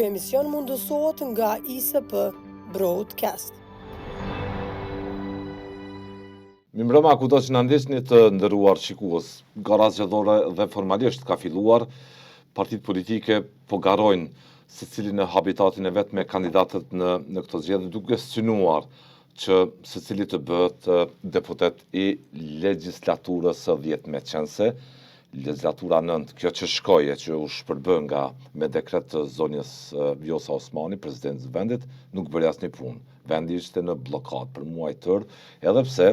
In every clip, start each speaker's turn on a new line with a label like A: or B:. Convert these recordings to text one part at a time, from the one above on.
A: emision mundësohet nga ISP Broadcast.
B: Mirëmbrëma, kudo që na ndjesni të nderuar shikues. Gara zgjedhore dhe formalisht ka filluar. Partitë politike po garojnë secili në habitatin e vet me kandidatët në këto zgjedhje, duke synuar që secili të bëhet deputet i legjislaturës së 10 meqense. Legjislatura 9, kjo që shkoje që u shpërbë me dekret të zonjës Vjosa Osmani, president të vendit, nuk bëri asnjë punë. Vendi ishte në blokadë për muaj tërë, edhe pse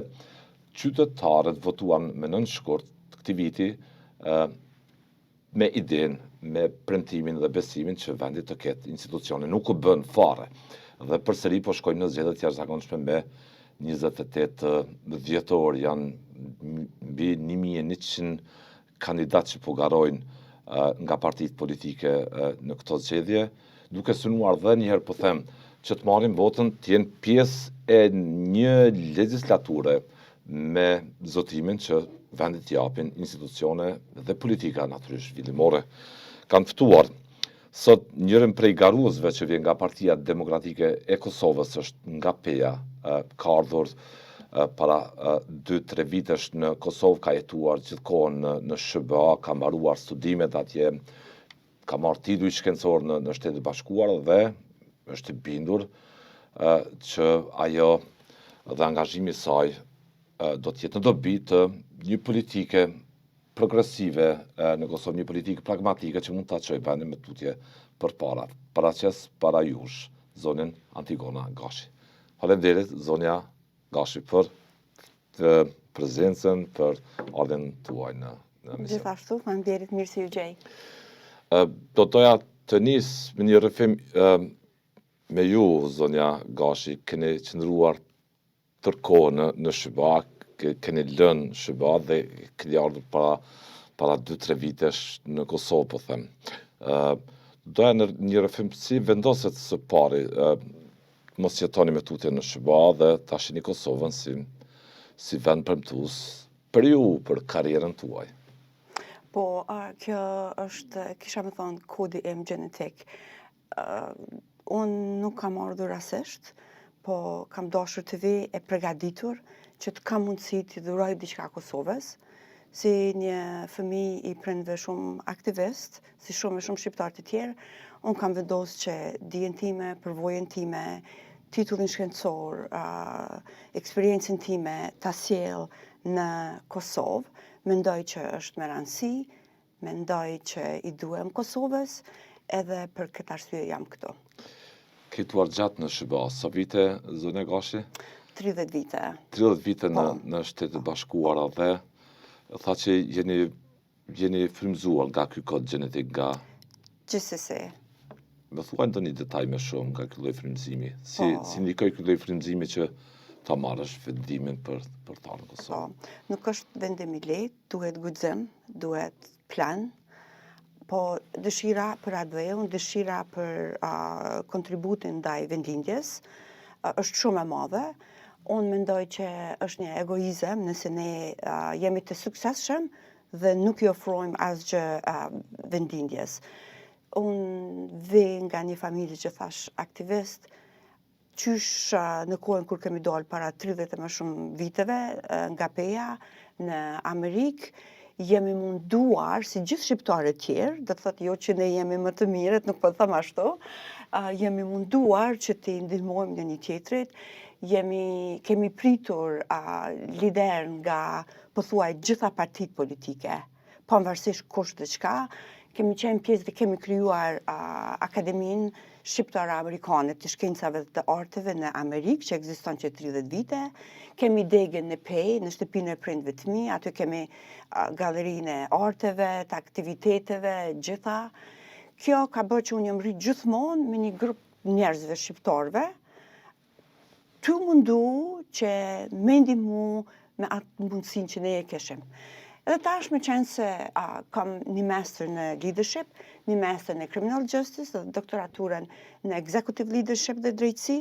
B: qytetarët votuan me 9 shkurt të këtij viti me idenë, me premtimin dhe besimin që vendi të ketë institucione. Nuk u bën fare. Dhe përsëri po shkojnë në zgjedhje të jashtëzakonshme me 28 dhjetor, janë mbi 1100 kandidatë që po garojnë nga partitë politike në këto zgjedhje, duke synuar dhe njëherë po them që të marrin votën, të jenë pjesë e një legjislature me zotimin që vendit japin institucione dhe politika natyrisht zhvillimore. Kanë ftuar sot njërin prej garuesve që vjen nga Partia Demokratike e Kosovës, është nga PEA, ka ardhur para 2-3 vitesh në Kosovë, ka jetuar gjithkohën në SBA, ka mbaruar studimet atje, ka marrë titull shkencor në Shtetet e Bashkuara dhe është i bindur që ajo dhe angazhimi i saj do të jetë në dobi të një politike progresive në Kosovë, një politikë pragmatike që mund ta çojë vendin me tutje përpara. Paraqes para jush zonën Antigona Gashi. Faleminderit zonja Gashi për të prezencën, për ardhen tuaj në emision.
C: Gjithashtu, faleminderit, mirë se ju gjej.
B: Do doja të nis me një rrëfim me ju, zonja Gashi, keni qëndruar tërkohë në SBA, keni lënë SBA dhe keni ardhur para 2-3 vitesh në Kosovë, po them. Doja në një rrëfim si vendoset së pari mos jetoni me tutje në SBA dhe ta shihni Kosovën si vend premtues për ju, për karrierën tuaj.
C: Po, kjo është, kisha me thonë, kodi im gjenetik. Unë nuk kam ardhur rasisht, po kam dashur të vi e përgatitur që të kam mundësi të dhuroj diçka Kosovës, si një fëmijë i prindve shumë aktivist, si shumë shqiptarë të tjerë, unë kam vendosur që dijen time, përvojën time, titullin shkencor, eksperiencën time ta sjell në Kosovë, mendoj që është me rëndësi, mendoj që i duhem Kosovës, edhe për këtë arsye jam këtu.
B: Ke jetuar gjatë në SBA, sa vite, zonja Gashi?
C: 30 vite.
B: 30 vite në Shtetet e Bashkuara dhe tha që jeni frymzuar nga ky kod gjenetik nga...
C: Gjithsesi.
B: Me thuaj ndonjë detaj më shumë nga ky lloj frymëzimi. Si ndikoi ky lloj frymëzimi që ta marrësh vendimin për të ardhur në Kosovë?
C: Nuk është vendim i lehtë, duhet guxim, duhet plan, po dëshira për atë dëshira për kontributin ndaj vendlindjes është shumë e madhe. Unë mendoj që është një egoizëm nëse ne jemi të suksesshëm dhe nuk i ofrojmë asgjë vendlindjes. Unë vi nga një familje që thash aktivist, qysh në kohën kur kemi dalë para 30 e më shumë viteve nga PEA në Amerikë, jemi munduar, si gjithë shqiptarët tjerë, do të thotë jo që ne jemi më të mirët, nuk po të them ashtu, jemi munduar që të ndihmojmë një tjetrit, kemi pritur lider nga pothuaj gjitha partitë politike, pavarësisht kush dhe çka, kemi qenë pjesë dhe kemi krijuar Akademinë Shqiptare Amerikane të Shkencave dhe të Arteve në Amerikë, që ekziston që 30 vite. Kemi degën në PEI, në shtëpinë e prindve të mi, aty kemi gallerinë e arteve, të aktiviteteve, gjitha. Kjo ka bërë që unë jam rritë gjithmonë me një grup njerëzve shqiptarve, të mundu që me ndihmu me atë mundësinë që ne e keshim. Edhe tash me qenë se kam një master në leadership, një master në criminal justice dhe doktoraturën në executive leadership dhe drejtësi,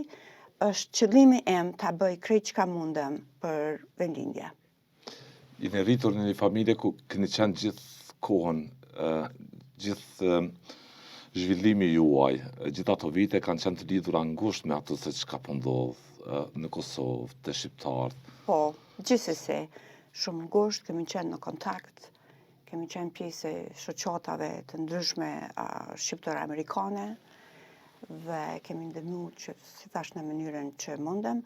C: është qëllimi im ta bëj krejt çka mundem për vendlindje.
B: Jeni rritur në një familje ku keni qenë gjithë kohën, gjithë Zhvillimi juaj, gjitha ato vite kanë qenë të lidhura ngushtë me atë se çka po ndodh në Kosovë, të shqiptarët.
C: Po, gjithsesi, shumë ngushtë, kemi qenë në kontakt, kemi qenë pjesë e shoqatave të ndryshme shqiptare-amerikane dhe kemi ndihmuar që si thash në mënyrën që mundem.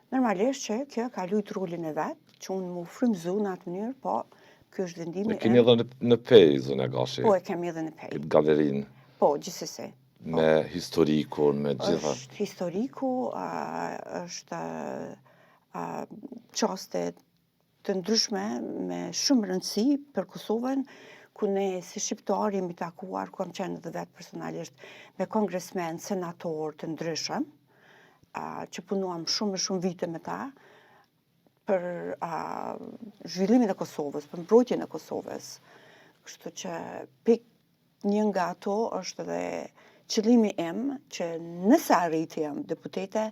C: Normalisht që kjo ka luajtur rolin e vet, që unë mu frymëzu në atë mënyrë, po ky është vendimi
B: E keni edhe në Pej, zonë Gashi,
C: Po, e kemi edhe në Pej.
B: këtë galerinë,
C: Po, gjithsesi.
B: me historikun, me gjitha.
C: Është historiku, është qaste të ndryshme me shumë rëndësi për Kosovën, ku ne si shqiptar jemi takuar, ku kam qenë edhe vetë personalisht me kongresmen, senator të ndryshëm, që punuam shumë vite me ta për zhvillimin e Kosovës, për mbrojtjen e Kosovës. Kështu që një nga ato është edhe qëllimi im që nëse arritjem deputete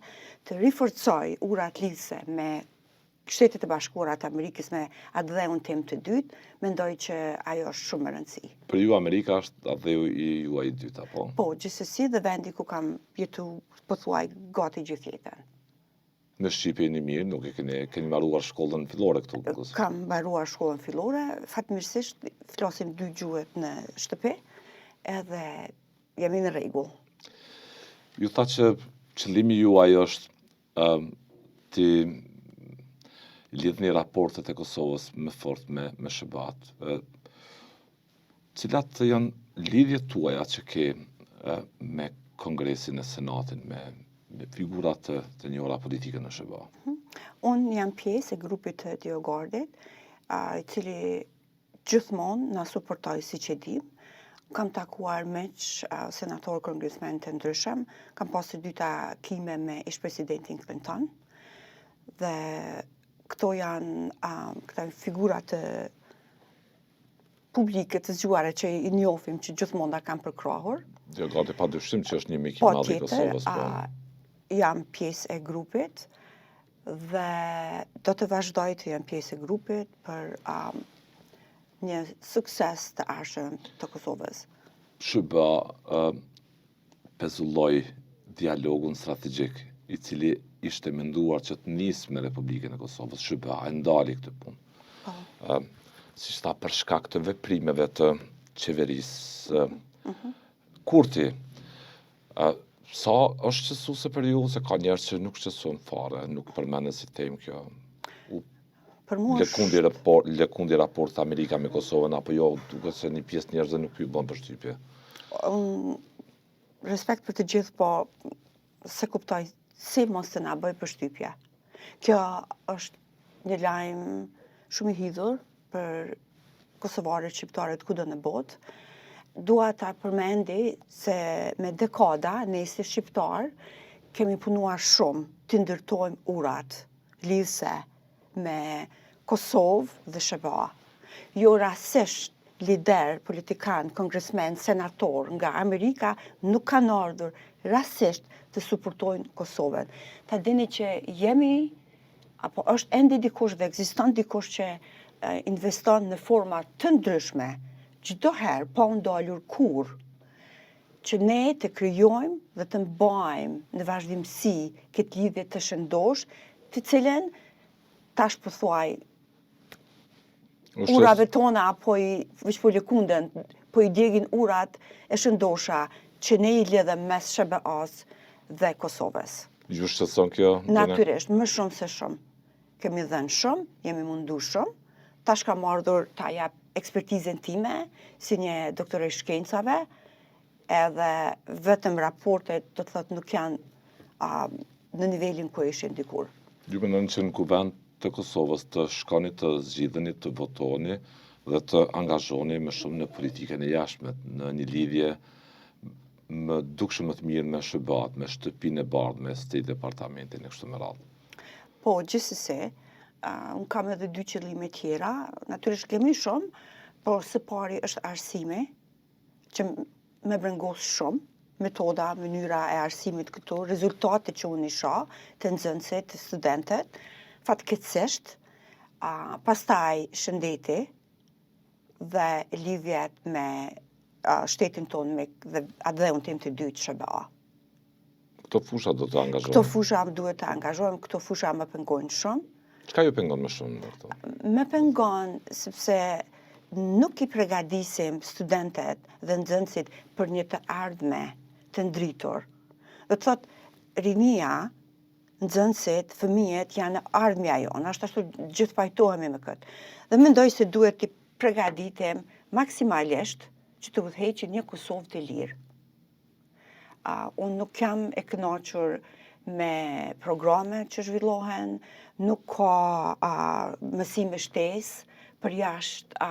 C: të riforcoj urat lidhëse me Shtetet e Bashkuara të Amerikës me atë dheun tim të dytë, mendoj që ajo është shumë e rëndësi.
B: Për ju Amerika është atë dheu i juaj i dytë, apo?
C: Po, gjithsesi dhe vendi ku kam jetu, po thuaj, gati gjithë jetën.
B: Në Shqipje një mirë, nuk e keni mbaruar shkollën fillore këtu.
C: Kam mbaruar shkollën fillore, fatmirësisht flasim 2 gjuhët në shtëpi, edhe jemi në rregull.
B: Ju tha që qëllimi juaj është të lidhni raportet e Kosovës më fort me SHBA-t. Cilat janë lidhjet tuaja që ke me Kongresin e Senatin, me figurat të njohura politike në SHBA?
C: Unë jam pjesë e grupit të Diogardit, i cili gjithmonë na suportoi siç e dim. Kam takuar meq senator kongresmen të ndryshëm, kam pasur 2 takime me ish-presidentin Clinton, dhe këto janë figurat publike të zgjuara që i njohim që gjithmonë kam përkrahur.
B: Diogati pa dyshim që është një mik i madh i Kosovës.
C: Jam pjesë e grupit dhe do të vazhdoj të jam pjesë e grupit për një sukses të ardhshëm të Kosovës.
B: SHBA pezulloi dialogun strategjik i cili ishte menduar që të nisë me Republikën e Kosovës. SHBA e ndali këtë punë. Si shta për shkak të veprimeve të qeverisë. Kurti, sa është qësuese për ju, se ka njerëz që nuk qësuan fare, nuk përmenden si temë kjo. Lëkundi raport Amerika me Kosovën, apo jo, duke se një pjesë njerëzve nuk ju bën përshtypje.
C: Respekt për të gjithë, po se kuptoj si mos të na bëj përshtypje. Kjo është një lajm shumë i hidhur për kosovarët shqiptarët kudo në botë. Dua ta përmendi se me dekada ne si shqiptar kemi punuar shumë të ndërtojmë urat lidhëse me Kosovë dhe SHBA. Jo rastësisht lider, politikan, kongresmen, senator nga Amerika nuk kanë ardhur rastësisht të suportojnë Kosovën. Ta dini që jemi, apo është ende dikush dhe ekziston dikush që investon në forma të ndryshme, çdo herë pa u ndalur kurrë, që ne të krijojmë dhe të mbajmë në vazhdimsi këtë lidhje të shëndosh, të cilën tash po thuaj urave tona apo veç po lëkunden, po i djegin urat e shëndosha që ne i lidhem mes SHBA-s dhe Kosovës.
B: Ju shqetëson kjo?
C: Natyrisht, më shumë se shumë. Kemi dhënë shumë, jemi mundu shumë, tash kam ardhur ta jap ekspertizën time si një doktore shkencave, edhe vetëm raportet do të thotë nuk janë në nivelin ku ishin dikur.
B: Ju mendon që në kuvend të Kosovës të shkoni të zgjidheni, të votoni dhe të angazhoni më shumë në politikën e jashtme, në një lidhje më dukshëm më të mirë me SHBA-t, me shtëpinë e bardhë, me State Departamentin e kështu me radhë.
C: Po, gjithsesi, unë kam edhe 2 qëllime tjera, natyrisht kemi shumë, por së pari është arsimi, që me brengos shumë, metoda, mënyra e arsimit këtu, rezultate që unë i shoh të nxënësit, të studentët, fatkeqësisht, pastaj shëndeti dhe lidhjet me shtetin tonë me atë dheun tim të dytë SBA.
B: Këto fusha do të angazhojnë?
C: Këto fusha duhet të angazhojmë, këto fusha më pengojnë shumë.
B: Çka ju pengon më shumë në këto?
C: Më pengon sepse nuk i përgatisim studentet dhe nxënësit për një të ardhme të ndritur. Do të thotë rinia, nxënësit, fëmijët janë ardhmja jonë, ashtu gjithë pajtohemi me këtë. Dhe mendoj se duhet të përgatitem maksimalisht që të udhëheqin një Kosovë të lirë. Unë nuk jam e kënaqur me programe që zhvillohen, nuk ka mësime shtesë për jashtë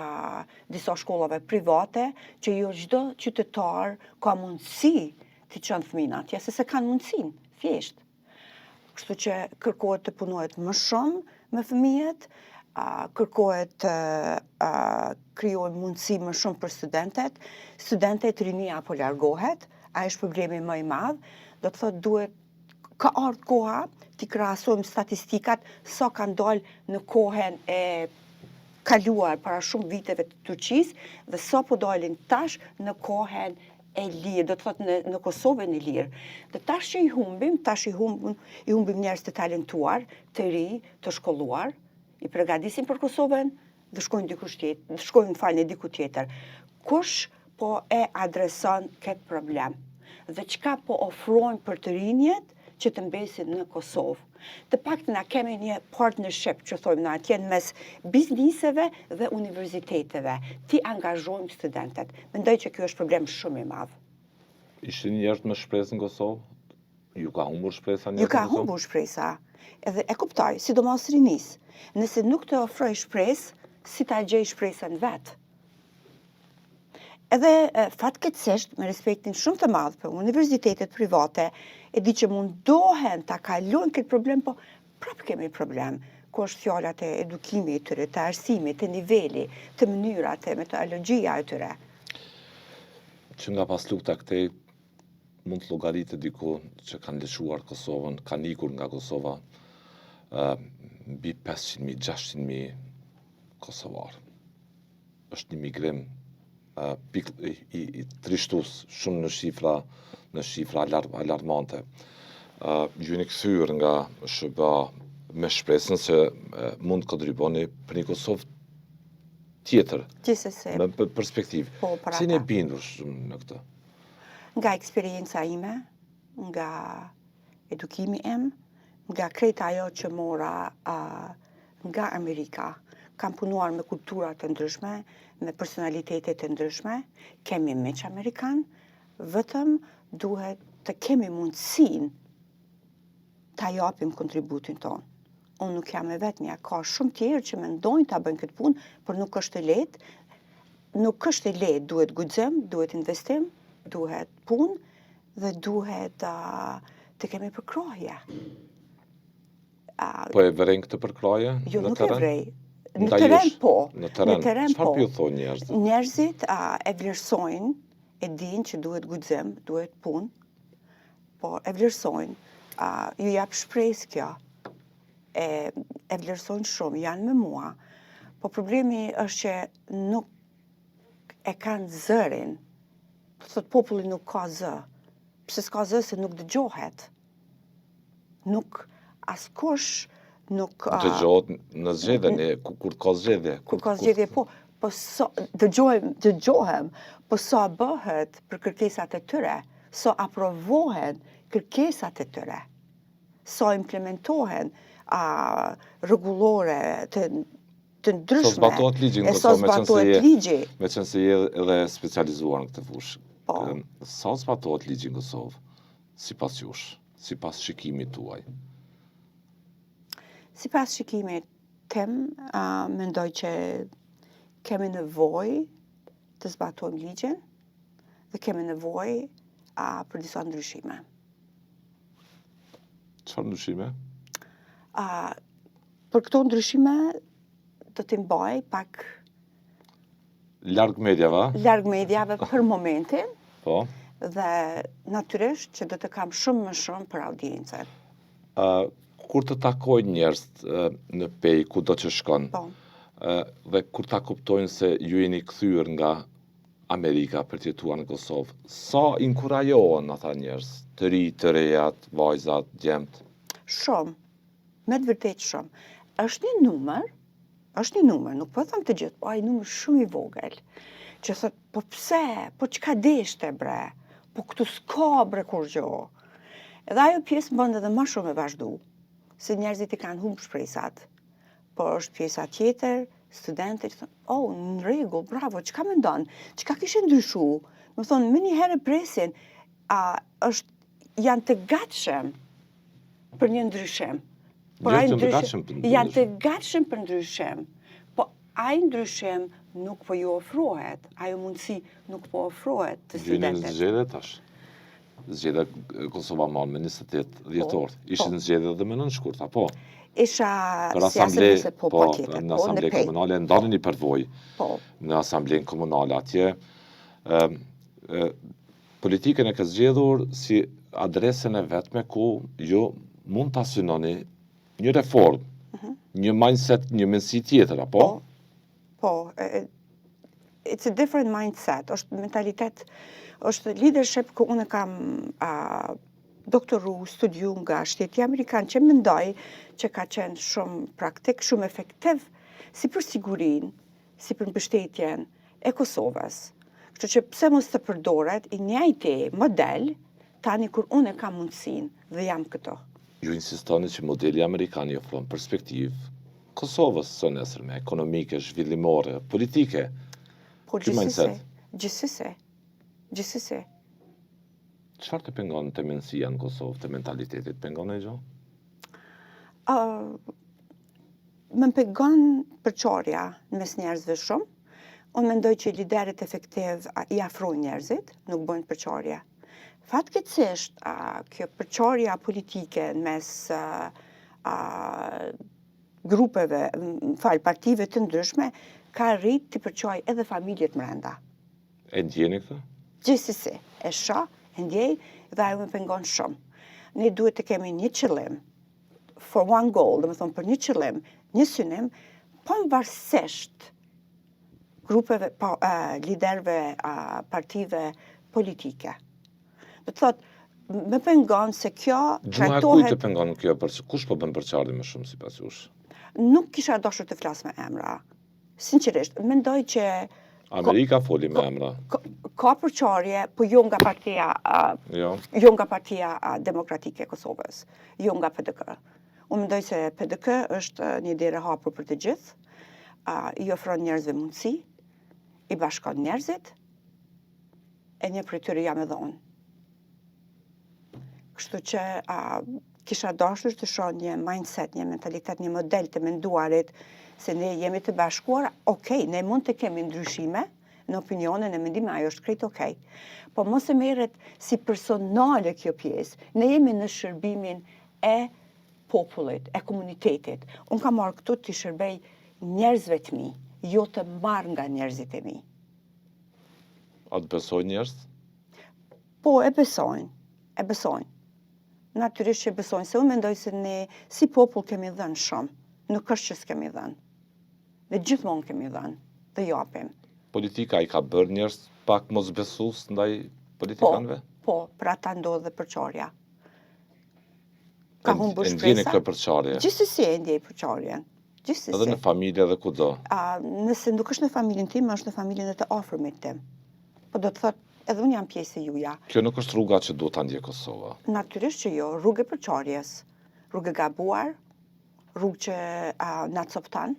C: disa shkollave private, që jo çdo qytetar ka mundësi të çon fëmijën atje, se kanë mundësinë, thjesht. Kështu që kërkohet të punohet më shumë me fëmijët, kërkohet të krijohen mundësi më shumë për studentet, rinia apo largohet, a është problemi më i madh, do të thotë ka ardhur koha të krahasojmë statistikat sa kanë dalë në kohën e kaluar para shumë viteve të Turqisë dhe sa po dalin tash në kohën e lirë, do të thotë në Kosovën e lirë. Dhe tash që i humbim njerëz të talentuar, të ri, të shkolluar, i përgatisim për Kosovën dhe shkojnë diku tjetër. Kush po e adreson këtë problem? Dhe çka po ofrojnë për të rinjet që të mbesin në Kosovë? Të paktën na kemi një partnership, që thojmë na atje mes bizniseve dhe universiteteve. Ti angazhojmë studentet. Mendoj që kjo është problem shumë i madh.
B: Ishin njerëz me shpresë në Kosovë? Ju ka humbur shpresa njerëz?
C: Ju ka humbur shpresa. Edhe e kuptoj, sidomos rinis. Nëse nuk të ofroj shpresë, si ta gjej shpresën vet? Edhe fatkeqësisht, me respektin shumë të madh për universitetet private, e di që mundohen ta kalojnë këtë problem, po prapë kemi problem. Ku është fjallat e edukimit të tyre, të arsimit, të niveli, të mënyrat, të metodologjia e tyre.
B: Që nga pas lufta këtej mund të llogaritet diku që kanë lëshuar Kosovën, kanë ikur nga Kosova mbi 500.000, 600.000 kosovar. Është një migrim i trishtues, shumë në shifra alarmante. Ju jeni kthyer nga SBA me shpresën se mund të kontriboni për një Kosovë tjetër,
C: Gjithsesi,
B: me perspektivë.
C: po për
B: Si ne
C: ata.
B: bindur shumë në këtë?
C: Nga eksperienca ime, nga edukimi im, nga krejt ajo që mora nga Amerika. Kam punuar me kultura të ndryshme, me personalitetet të ndryshme, kemi miq amerikan, vetëm duhet të kemi mundësinë ta japim kontributin tonë. Unë nuk jam e vetmja, ka shumë tjerë që mendojnë ta bëjnë këtë punë, por nuk është e lehtë. Nuk është e lehtë, duhet guxim, duhet investim, duhet punë dhe duhet të kemi përkrahje.
B: Po e vëren këtë përkraje
C: Jo,
B: në
C: nuk e
B: terren?
C: vrej. Në
B: Nga
C: terren
B: jush,
C: po.
B: Në terren
C: po.
B: çfarë ju thonë njerëzit?
C: Njerëzit e vlerësojnë, e dinë që duhet guxim, duhet punë, po e vlerësojnë, ju jap shpresë kjo, e vlerësojnë shumë, janë me mua, po problemi është që nuk e kanë zërin, thot populli nuk ka zë, pse s'ka zë se nuk dëgjohet, nuk askush nuk
B: Dëgjohet në zgjedhjen, kur ka zgjedhje.
C: kur ka zgjedhje po dëgjohem, po sa bëhet për kërkesat e tyre, sa aprovohen kërkesat e tyre, sa implementohen rregullore të ndryshme.
B: Sa zbatohet ligji në
C: Sa
B: Kosovë,
C: zbatohet ligji.
B: me qenë se je edhe specializuar në këtë fushë.
C: Po.
B: Sa zbatohet ligji në Kosovë, sipas jush, sipas shikimit tuaj?
C: Sipas shikimit tim, mendoj që kemi nevojë të zbatojmë ligjin dhe kemi nevojë për disa ndryshime.
B: Çfarë ndryshime?
C: Për këto ndryshime do t'i mbaj pak
B: Larg mediave,
C: larg medjave për momentin
B: po.
C: dhe natyrisht që do të kam shumë më shumë për audiencën.
B: Kur të takojnë njerëz në pej, kudo që shkon,
C: Po.
B: dhe kur ta kuptojnë se ju jeni kthyer nga Amerika për të jetuar në Kosovë, sa inkurajohen ata njerëz, të ri, të rejat, vajzat, djemt?
C: Shumë, me të vërtet shumë. Është një numër, nuk po them të gjithë, po ai numër shumë i vogël, që thot, po pse, po çka deshte bre, po këtu s'ka bre kur gjo. Edhe ajo pjesë më bën edhe më shumë e vazhdu, se njerëzit i kanë humbur shpresat. Po është pjesa tjetër, studentët thonë, oh, në rregull, bravo, çka mendon? Çka kishe ndryshu? Më thonë, më një herë presin, janë të gatshëm për një ndryshim. Janë të gatshëm për ndryshim. Po ai ndryshim nuk po ju ofrohet, ajo mundësi nuk po ofrohet të studentët.
B: Gjynin zgjedhje tash. Zgjedhja Kosova marrë me 28 dhjetor. Ishin zgjedhje dhe me nënshkurt, apo?
C: Isha
B: për
C: siasë po tjetër.
B: Në asamble komunale, ndani një përvoj në asamblen komunale atje. Politikën e ka zgjedhur si adresën e vetme ku ju mund të asynoni një reform, një mindset, një mendësi tjetër, apo?
C: Po, it's a different mindset, është mentalitet, është leadership ku unë kam doktoru, studiu nga shteti Amerikan, që mendoj që ka qenë shumë praktik, shumë efektiv, si për sigurin, si për mbështetjen e Kosovës. Kështu që pse mos të përdoret i njëjti model, tani kur unë kam mundësin dhe jam këto.
B: Ju insistoni që modeli Amerikan i ofron perspektivë Kosovës së nesërme, ekonomike, zhvillimore, politike.
C: Po gjithsesi.
B: Çfarë të pengon të mendësia në Kosovë, të mentalitetit, pengon e gjo?
C: Më pengon përçarja mes njerëzve shumë. Unë mendoj që liderit efektiv i afrojnë njerëzit, nuk bëjnë përçarje. Fatkeqësisht, kjo përçarja politike mes grupeve, partive të ndryshme, ka rrit të përçaj edhe familjet mrenda.
B: E ndjeni këtë?
C: Gjithsesi, e shoh, e ndjej dhe ajo më pengon shumë. Ne duhet të kemi një qëllim, for one goal, dhe më thonë për një qëllim, një synim, pavarësisht grupeve, liderve, partive politike. Dhe të thotë, më pengon se kjo
B: trajtohet... Kujt të pengon kjo? Kush po bën përçarje më shumë sipas jush?
C: Nuk kisha dashur të flas me emra. Sinqerisht, mendoj që
B: Amerika foli me emra.
C: Ka përçarje, po jo nga Partia Demokratike e Kosovës, jo nga PDK. Unë mendoj se PDK është një derë e hapur për të gjithë, i ofron njerëzve mundësi, i bashkon njerëzit, e një prej tyre jam edhe unë. Kështu që kisha dashur të shoh një mindset, një mentalitet, një model të menduarit, se ne jemi të bashkuar, okej, ne mund të kemi ndryshime në opinionin e mendimin, ajo është krejt okej. Po mos e merret si personale kjo pjesë. Ne jemi në shërbimin e popullit, e komunitetit. Unë kam marrë këtu të shërbej njerëzve të mi, jo të marrë nga njerëzit e mi.
B: A të besojnë njerëz?
C: Po, e besojnë. Natyrisht që besojnë, se unë mendoj se ne si popull kemi dhënë shumë. Nuk është që s'kemi dhënë. Dhe gjithmonë kemi dhënë dhe japim.
B: Politika i ka bërë njerëz pak mosbesues ndaj politikanëve?
C: Po, për ata ndodh dhe përçarja. Ka humbur shpresa.
B: Ndjeni këtë përçarje?
C: Gjithsesi e ndjej përçarjen. Gjithsesi.
B: Edhe në familje dhe kudo?
C: Nëse nuk është në familjen tim, është në familjen e të afërmit tim. Po do të thotë, edhe unë jam pjesë e juja.
B: Kjo nuk është rruga që duhet ta ndjej Kosova?
C: Natyrisht që jo, rrugë e përçarjes, rrugë e gabuar, rrugë që na copton.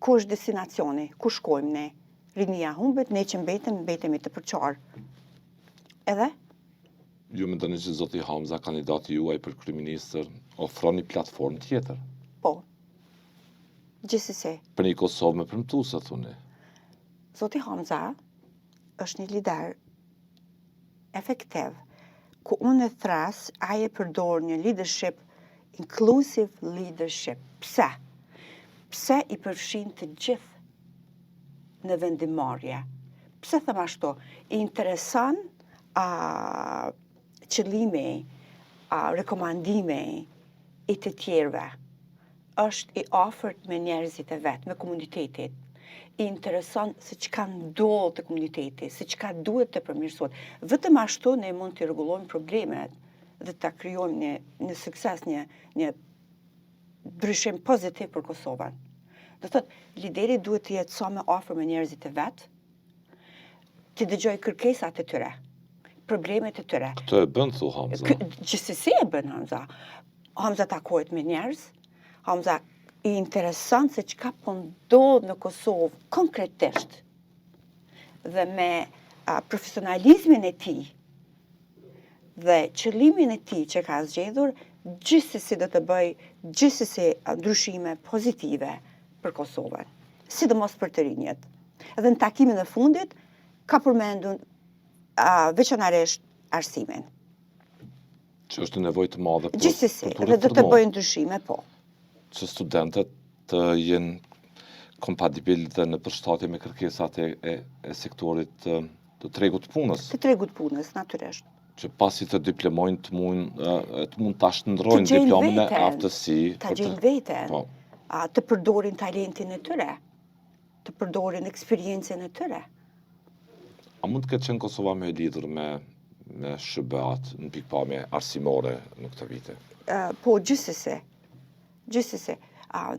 C: Ku është destinacioni? Ku shkojmë ne? Rinia humbet, ne që mbetemi të përçarë. Edhe?
B: Ju mendoni që zoti Hamza, kandidati juaj për kryeministër, ofron një platformë tjetër?
C: Po. Gjithsesi.
B: Për një Kosovë më premtuese, thoni.
C: Zoti Hamza është një lider efektiv, ku unë e thras, aje përdor një leadership, inclusive leadership. Pse? Pse i përfshin të gjithë në vendimarrje? Pse them ashtu? I intereson qëllimi, rekomandimi i të tjerëve. Është i afërt me njerëzit e vet, me komunitetit. i intereson se çka ndodh të komuniteti, se çka duhet të përmirësohet. Vetëm ashtu ne mund të rregullojmë problemet dhe ta krijojmë një sukses, një ndryshim pozitiv për Kosovën. Do thotë, lideri duhet të jetë sa më afër me njerëzit e vet, të dëgjoj kërkesat e tyre, problemet e tyre.
B: Këtë e bën, thu Hamza.
C: Gjithsesi e bën Hamza. Hamza takohet me njerëz, Hamza i interesant se çka po ndodh në Kosovë konkretisht. Dhe me profesionalizmin e tij dhe qëllimin e tij që ka zgjedhur, gjithsesi do të bëj gjithsesi ndryshime pozitive për Kosovën, sidomos për të rinjët. Edhe në takimin e fundit ka përmendur veçanërisht arsimin.
B: Që është nevojë të madhe për
C: Gjithsesi, edhe do të bëjë ndryshime, po.
B: Që studentët të jenë kompatibil dhe në përshtatje me kërkesat e sektorit të tregut punës.
C: Të tregut punës, natyrisht.
B: Që pasi të diplomojnë të mund ta shndrojnë diplomën e aftësi.
C: Ta gjejnë veten, të përdorin talentin e tyre, të përdorin eksperiencën e tyre.
B: A mund të ketë qenë Kosova me lidhur me SHBA-t në pikpamje arsimore në këtë vite?
C: Po, gjithsesi.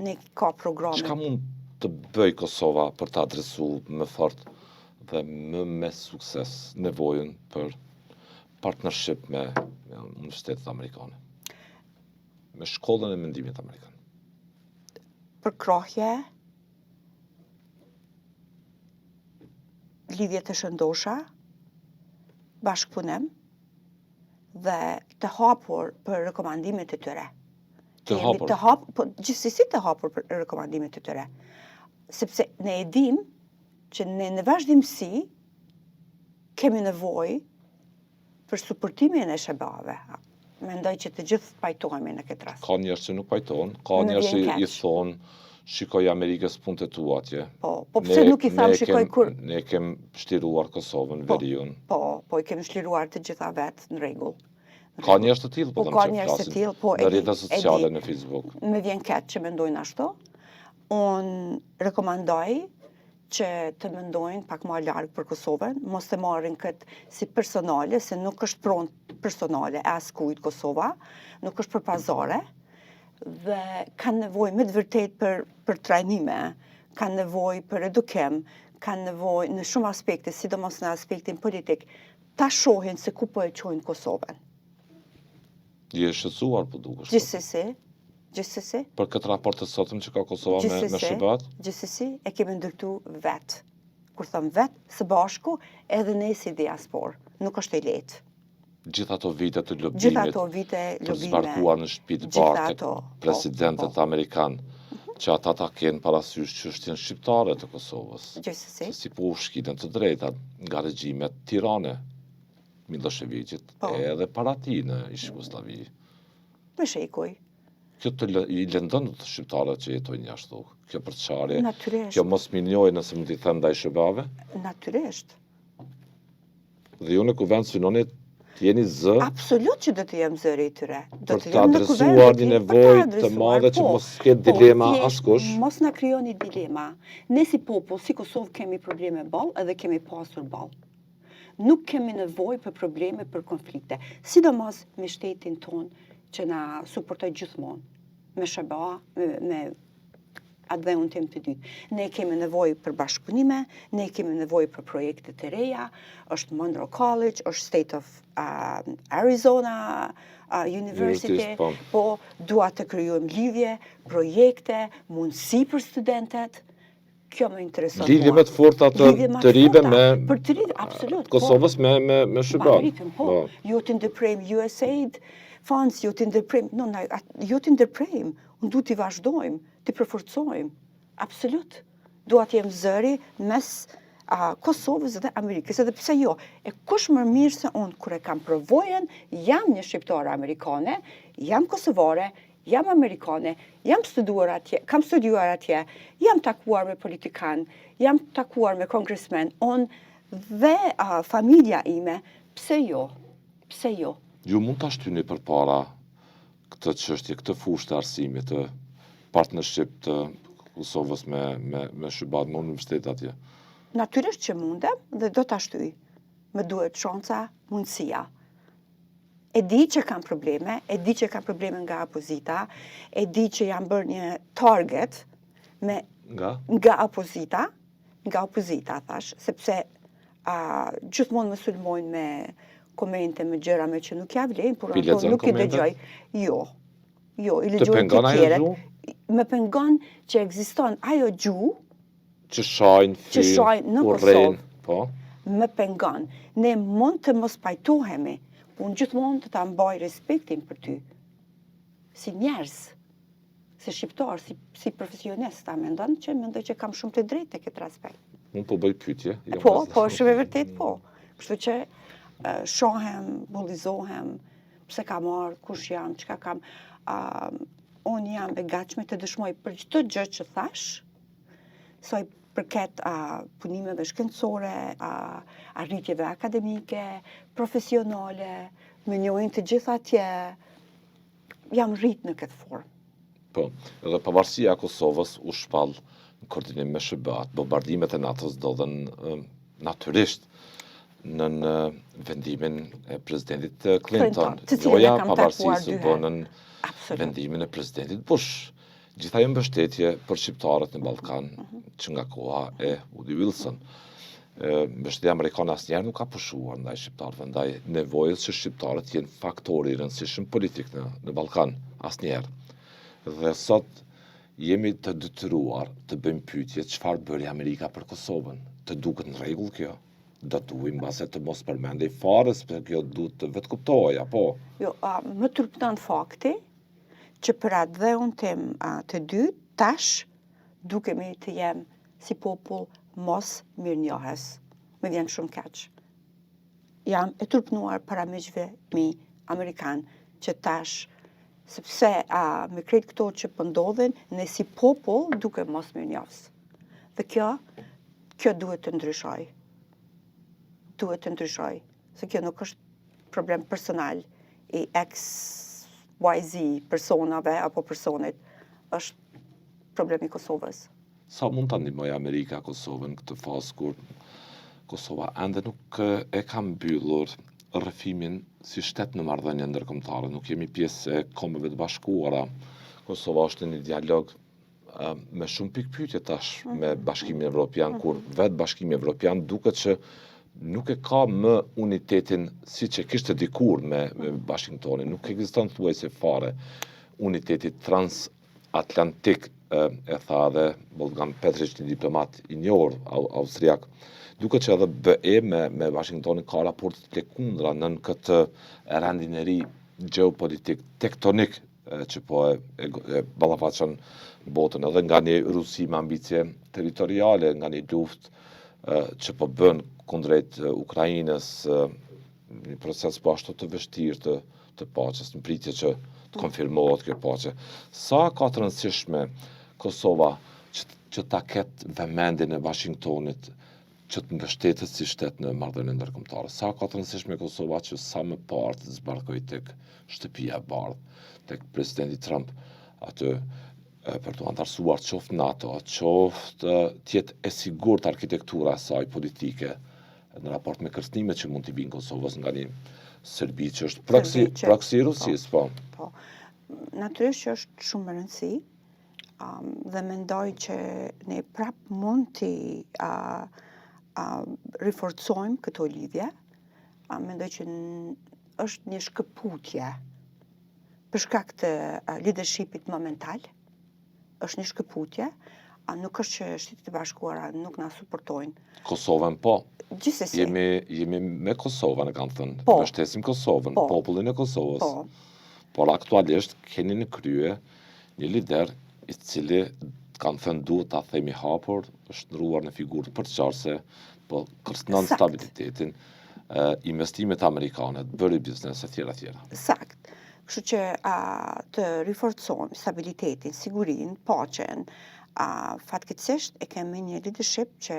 C: Ne ka programe.
B: Çka mund të bëj Kosova për të adresuar më fort dhe më me sukses nevojën për partnership me universitetet amerikane? Me shkollën e mendimit amerikan?
C: Përkrahje, lidhje të shëndosha, bashkëpunim dhe të hapur për rekomandimet e tyre.
B: Të hapur?
C: Po, gjithsesi të hapur për rekomandimet e tyre. Sepse ne e dim që ne në vazhdimsi kemi nevojë për suportimin e SHBA-ve. Mendoj që të gjithë pajtohemi në këtë rast.
B: Ka njerëz që nuk pajtohen, ka njerëz që i thonë shikoj Amerikës punët e tua atje.
C: Po pse nuk i tham shikoj kur...
B: Ne kem shtiruar Kosovën, veriun.
C: Po i kemi shtiruar të gjitha vetë në rregull.
B: Ka njerëz të tillë, po
C: ka njerëz të tillë, po
B: në rrjetet sociale në Facebook.
C: Më vjen keq që mendojnë ashtu. Unë rekomandoj që të mendojnë pak më larg për Kosovën, mos të marrin këtë si personale, se nuk është pronë personale e askujt Kosova, nuk është për pazare, dhe kanë nevojë me të vërtet për trajnime, kanë nevojë për edukim, kanë nevojë në shumë aspekte, sidomos në aspektin politik, ta shohin se ku po e çojnë Kosovën.
B: Je shqetësuar po dukesh.
C: Gjithsesi.
B: Për këtë raport të sotëm që ka Kosova me SHBA-t?
C: Gjithsesi, e kemi ndërtu vetë. Kur thëm vetë, së bashku, edhe ne si diaspor. Nuk është e lehtë.
B: Gjithë ato vite të lobimit, të zbarkuar në shtëpitë bartë, presidentët amerikanë, që ata ta kenë parasysh çështjen shqiptare të Kosovës.
C: Gjithsesi.
B: Si po u shkiten të drejtat nga regjimet tirane, Miloševićit, edhe para tij në Jugosllavi.
C: Me shekuj.
B: Kjo i lëndon të shqiptarët që jetojnë jashtu. Kjo përçarje,
C: natyrisht.
B: Kjo mos minjojë nëse mund t'i them ndaj SHBA-ve.
C: Natyrisht.
B: Dhe ju në kuvend synoni të jeni zë.
C: Absolut që do të jem zëri i tyre.
B: Për të adresuar një nevojë të madhe që mos ketë dilema askush.
C: Mos na krijoni dilema. Ne si popull, si Kosovë kemi probleme ballë edhe kemi pasur ballë. Nuk kemi nevojë për probleme, për konflikte, sidomos me shtetin ton që na suportoj gjithmonë, me SHBA, me atë dhe unë tim të dytë. Ne kemi nevojë për bashkëpunime, ne kemi nevojë për projekte të reja, është Monroe College, është State of Arizona University, po dua të krijojmë lidhje, projekte, mundësi për studentet. Kjo më intereson.
B: Lidhje me të forta të rive me Kosovës me SHBA.
C: Po, ju të ndërprejmë USAID funds, ju të ndërprejmë, ju të ndërprejmë, unë du t'i vazhdojmë, t'i përforcojmë. Absolut. Dua t'jem zëri mes Kosovës dhe Amerikës, edhe pse jo. E kush më mirë se unë, kur e kam përvojën, jam një shqiptare amerikane, jam kosovare, jam amerikane, jam studuar atje, kam studuar atje, jam takuar me politikan, jam takuar me kongresmen, dhe familja ime, pse jo?
B: Ju mund ta shtyni përpara këtë çështje, këtë fushë të arsimit, të partnership, të Kosovës me Shqipërinë në universitet atje?
C: Natyrisht që mundem dhe do ta shtyj. Më duhet shanca, mundësia. E di që kam probleme, e di që kam probleme nga opozita, e di që jam bërë një target nga opozita, thash, sepse gjithmonë më sulmojnë me komente, me gjëra me që nuk ja vlen, por ato nuk i dëgjoj. Jo, i lexoj të tjerët. Më pengon që ekziston ajo gjuhë
B: që shajnë
C: në
B: urren, po.
C: Më pengon. Ne mund të mos pajtohemi, por unë gjithmonë të ta mbaj respektin për ty. Si njerëz, si shqiptar, si profesionist, mendoj që kam shumë të drejtë në këtë aspekt.
B: Unë po bëj pyetje.
C: Po, shumë e vërtet po. Kështu që shohem, bullizohem, pse kam marrë, kush jam, çka kam. Unë jam e gatshme të dëshmoj për çdo gjë që thash, soi përket punimeve shkencore, arritjeve akademike, profesionale, me njohin të gjitha atje, jam rrit në këtë formë.
B: Po, edhe pavarësia e Kosovës u shpall në koordinim me SHBA-t, bombardimet e NATO-s ndodhen natyrisht në vendimin e presidentit Clinton. Joja pavarësisë u bënën vendimin e presidentit Bush. Gjithaj mbështetje për shqiptarët në Ballkan, që nga koha e Woody Wilson. Mbështetja amerikane asnjëherë nuk ka pushuar ndaj shqiptarëve, ndaj nevojës që shqiptarët jenë faktori i rëndësishëm politik në Ballkan, asnjëherë. Dhe sot jemi të detyruar të bëjmë pyetje çfarë bëri Amerika për Kosovën. Të duket në rregull kjo? Do duhim mbase të mos përmendej fare, sepse kjo duhet të vetë kuptohej, apo?
C: Jo, më turpëton fakti që për atë dheun tim të dytë, tash dukemi të jem si popull mos mirënjohës. Më vjen shumë keq. Jam e turpënuar para miqve mi Amerikan, që tash, sepse me krejt këto që pëndodhen, ne si popull duke mos mirënjohës. Dhe kjo duhet të ndryshoj. Duhet të ndryshoj. Se kjo nuk është problem personal i YZ personave apo personit, është problemi i Kosovës.
B: Sa mund të ndihmojë Amerika Kosovën këtë fazë kur Kosova ende nuk e ka mbyllur rrëfimin si shtet në marrëdhënie ndërkombëtare, nuk jemi pjesë e Kombeve të Bashkuara. Kosova është në një dialog me shumë pikpyetje tash me Bashkimin Evropian, kur vetë Bashkimi Evropian duket që nuk e ka më unitetin siç e kishte dikur me Washingtonin, nuk ekziston thuajse fare uniteti transatlantik, e tha edhe Bogdan Petrić, një diplomat i njohur austriak. Duket që edhe BE me Washingtonin ka raport të lëkundra në këtë rendinëri geopolitik tektonik që po e ballafaqon botën, edhe nga një Rusi me ambicie territoriale, nga një luftë që po bën kundrejt Ukrainës, një proces po ashtu të vështirë të paqes, në pritje që të konfirmohet kjo paqe. Sa ka të rëndësishme Kosova që ta ketë vëmendjen e Washingtonit që të mbështetet si shtet në marrëdhënie ndërkombëtare? Sa ka të rëndësishme Kosova që sa më parë të zbarkojë tek shtëpia e bardhë, tek presidenti Trump, atë për të antarësuar qoftë NATO, qoftë tjetë e sigurt arkitektura e saj politike në raport me kërcënimet që mund t'i vinë Kosovës nga një Serbi që është proksi i Rusisë, po.
C: Po. Natyrisht që është shumë e rëndësi dhe mendoj që ne prap mund t'i riforcojmë këto lidhje. Mendoj që është një shkëputje për shkak të leadershipit momental. Është një shkëputje, nuk është që Shtetet e Bashkuara nuk na suportojnë.
B: Kosovën po.
C: Gjithsesi.
B: Jemi me Kosovën, e kanë thënë.
C: Po.
B: Mbështesim Kosovën, popullin e Kosovës.
C: Po.
B: Por aktualisht keni në krye një lider i cili kanë thënë duhet ta themi hapur, është ndruar në figurë përçarse, po kërcënon stabilitetin, investimet amerikane, bëri biznes e tjera.
C: Sakt. Kështu që të riforcojmë stabilitetin, sigurinë, paqen, fatkeqësisht e kemi një leadership që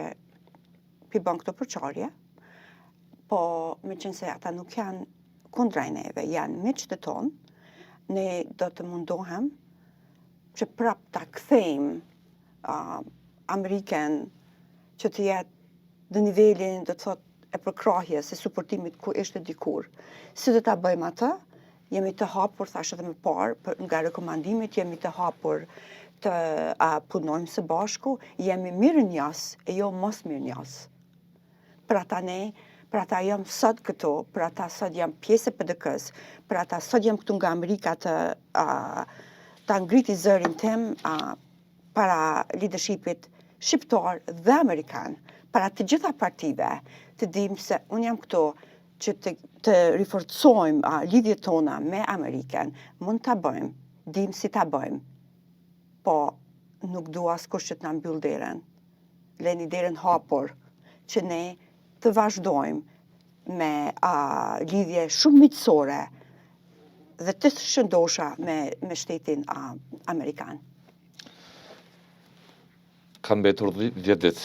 C: pi bën këto përçarje, po meqense ata nuk janë kundra neve, janë miqtë tonë, ne do të mundohem që prap ta kthejmë Amerikan që të jetë në nivelin, do të thot, e përkrahjes, e suportimit ku ishte dikur. Si do ta bëjmë atë? Jemi të hapur, thashë edhe më parë, nga rekomandimit, jemi të hapur të punojmë së bashku, jemi mirënjohës e jo mos mirënjohës. Për ata jam sot këtu, për ata sot jam pjesë e PDK-s, për ata sot jam këtu nga Amerika të ngriti zërin tim para leadershipit shqiptar dhe amerikan, para të gjitha partive, të dim se unë jam këtu që të riforcojmë lidhjet tona me Amerikan, mund të bëjmë, dim si të bëjmë, po nuk dua askush që të na mbyll derën. Leni derën hapur, që ne të vazhdojmë me lidhje shumë miqësore dhe të shëndosha me shtetin Amerikan.
B: Kanë mbetur 10 ditë.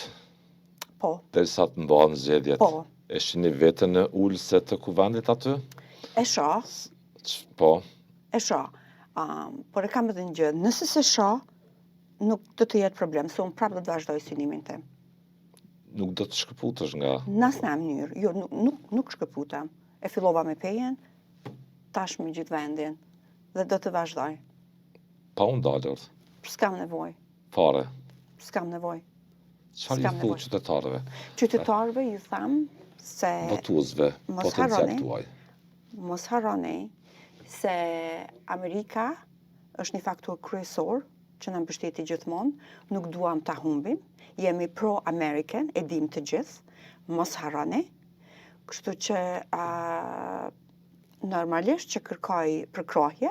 C: Po.
B: Derisa të mbahen zgjedhjet.
C: Po.
B: E shihni veten në ulse të kuvendit aty?
C: E shoh.
B: Po.
C: E shoh. Por e kam edhe një gjë. Nëse se shoh, nuk do të jetë problem, se unë prapë do të vazhdoj synimin tim.
B: Nuk do të shkëputesh nga...
C: Në asnjë mënyrë. Jo, nuk shkëputem. E fillova me Pejen, tash me gjithë vendin. Dhe do të vazhdoj.
B: Pa u ndalur.
C: S'kam nevojë.
B: Fare.
C: S'kam nevojë.
B: Çfarë i thu qytetarëve?
C: Qytetarëve ju tham se...
B: Votuesve, potencial tuaj.
C: Mos harroni se Amerika është një faktor kryesor që na mbështeti gjithmonë, nuk duam ta humbim, jemi pro-American, e dim të gjithë, mos harroni. Kështu që normalisht që kërkoj përkrahje.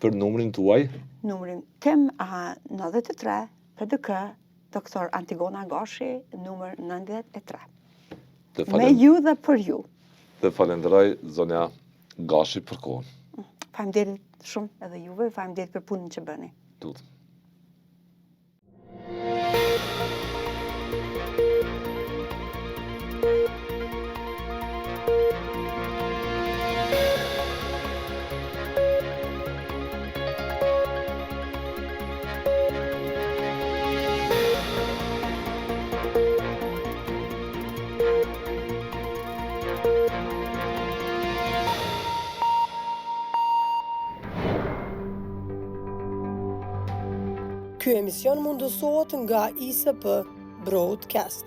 B: Për numrin tuaj?
C: Numrin tim 93 PDK, Dr. Antigona Gashi, numër 93. Me ju dhe për ju.
B: Dhe falenderoj zonja Gashi për kohën.
C: Faleminderit shumë edhe juve, faleminderit për punën që bëni.
B: Tutje.
A: Ky emision mundësohet nga ISP Broadcast.